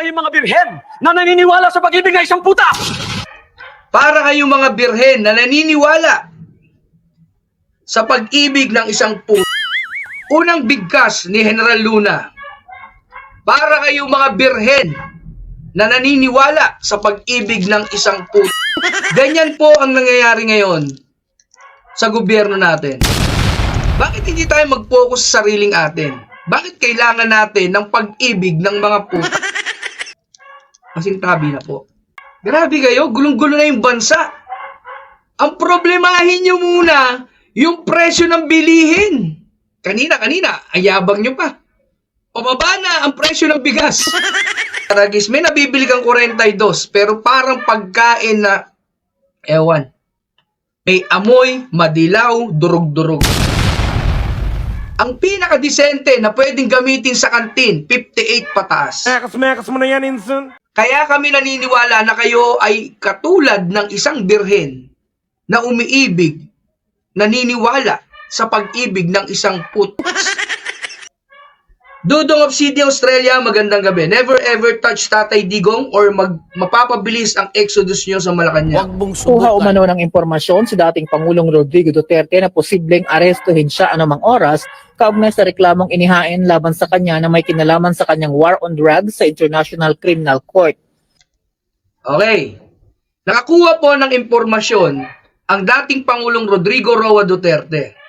kayong mga birhen na naniniwala sa pag-ibig ng isang puta! Para kayong mga birhen na naniniwala sa pag-ibig ng isang puta. Unang bigkas ni General Luna. Para kayong mga birhen na naniniwala sa pag-ibig ng isang puta. Ganyan po ang nangyayari ngayon sa gobyerno natin. Bakit hindi tayo mag-focus sa sariling atin? Bakit kailangan natin ng pag-ibig ng mga puta? Masintabi na po. Grabe kayo, gulong-gulo na yung bansa. Ang problemahin nyo muna, yung presyo ng bilihin. Kanina, ayabang nyo pa. Pababa na ang presyo ng bigas. Taragis, may nabibili kang 42, pero parang pagkain na, ewan, may amoy, madilaw, durog-durog. Ang pinakadisente na pwedeng gamitin sa kantin, 58 pataas. Mekas mo na yan, Inson. Kaya kami naniniwala na kayo ay katulad ng isang birhen na umiibig, naniniwala sa pag-ibig ng isang putas. Dudong Obsidian Australia, magandang gabi. Never ever touch Tatay Digong or mapapabilis ang exodus nyo sa Malacanang. Huwag mong Kuha subukan. umano ng impormasyon si dating Pangulong Rodrigo Duterte na posibleng arestuhin siya anumang oras kaugnay sa reklamong inihain laban sa kanya na may kinalaman sa kanyang war on drugs sa International Criminal Court. Okay. Nakakuha po ng impormasyon ang dating Pangulong Rodrigo Roa Duterte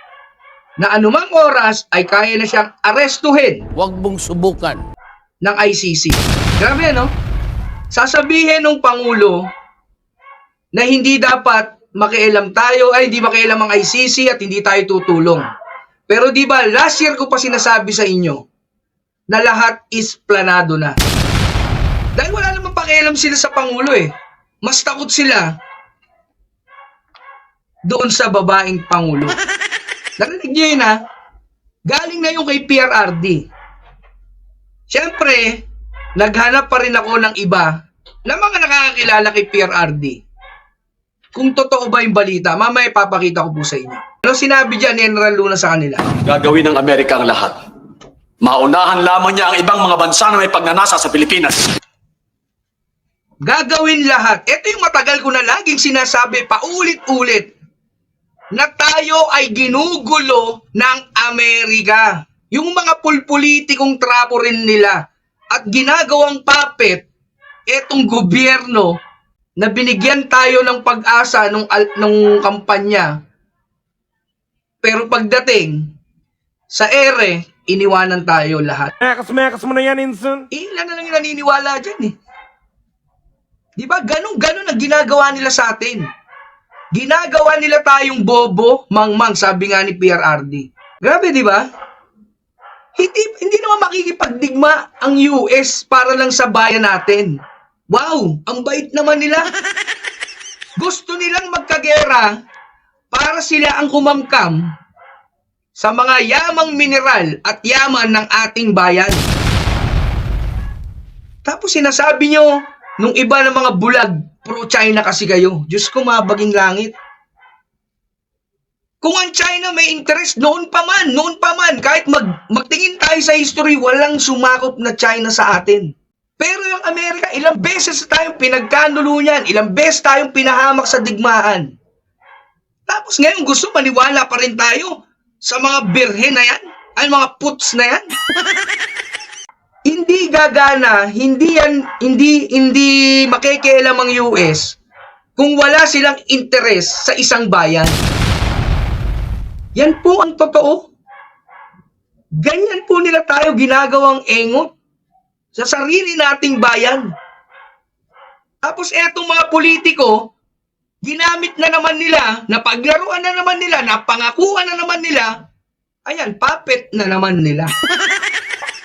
na anumang oras ay kaya na siyang arestuhin Huwag mong subukan. ng ICC. Grabe, no? Sasabihin ng Pangulo na hindi dapat makialam tayo, ay hindi makialam ang ICC at hindi tayo tutulong. Pero di ba, last year ko pa sinasabi sa inyo na lahat is planado na. Dahil wala namang pakialam sila sa Pangulo eh. Mas takot sila doon sa babaeng Pangulo. Narinig nyo yun ha? Galing na yung kay PRRD. Siyempre, naghanap pa rin ako ng iba na mga nakakakilala kay PRRD. Kung totoo ba yung balita, mamaya ipapakita ko po sa inyo. Ano sinabi dyan ni General Luna sa kanila? Gagawin ng Amerika ang lahat. Maunahan lamang niya ang ibang mga bansa na may pagnanasa sa Pilipinas. Gagawin lahat. Ito yung matagal ko na laging sinasabi paulit-ulit na tayo ay ginugulo ng Amerika. Yung mga pulpolitikong trapo rin nila at ginagawang puppet etong gobyerno na binigyan tayo ng pag-asa nung kampanya. Pero pagdating sa ere, iniwanan tayo lahat. Mekas mo na yan, Inson. Ilan na lang yung naniniwala dyan eh. Di ba? Ganun ang ginagawa nila sa atin. Ginagawa nila tayong bobo, mangmang, sabi nga ni PRRD. Grabe, di ba? Hindi naman makikipagdigma ang US para lang sa bayan natin. Wow, ang bait naman nila. Gusto nilang magkagera para sila ang kumamkam sa mga yamang mineral at yaman ng ating bayan. Tapos sinasabi nyo, nung iba ng mga bulag, pro-China kasi kayo. Diyos ko, mabaging langit. Kung ang China may interest, noon pa man, kahit magtingin tayo sa history, walang sumakop na China sa atin. Pero yung Amerika, ilang beses tayong pinagkanulo niyan, ilang beses tayong pinahamak sa digmaan. Tapos ngayon gusto maniwala pa rin tayo sa mga birhen na yan, ay mga puts na yan. Hindi gagana, hindi makikialam ang US kung wala silang interes sa isang bayan. Yan po ang totoo. Ganyan po nila tayo ginagawang engot sa sarili nating bayan. Tapos etong mga politiko, ginamit na naman nila, napaglaruan na naman nila, napangakuan na naman nila, ayan, puppet na naman nila.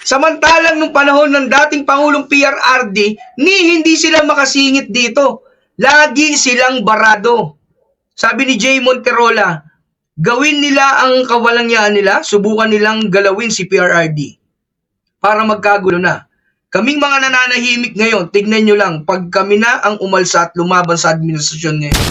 Samantalang nung panahon ng dating Pangulong PRRD, hindi sila makasingit dito. Lagi silang barado. Sabi ni Jay Monterola, gawin nila ang kawalangyaan nila, subukan nilang galawin si PRRD para magkagulo na. Kaming mga nananahimik ngayon, tignan nyo lang, pag kami na ang umalsa at lumaban sa administrasyon ngayon.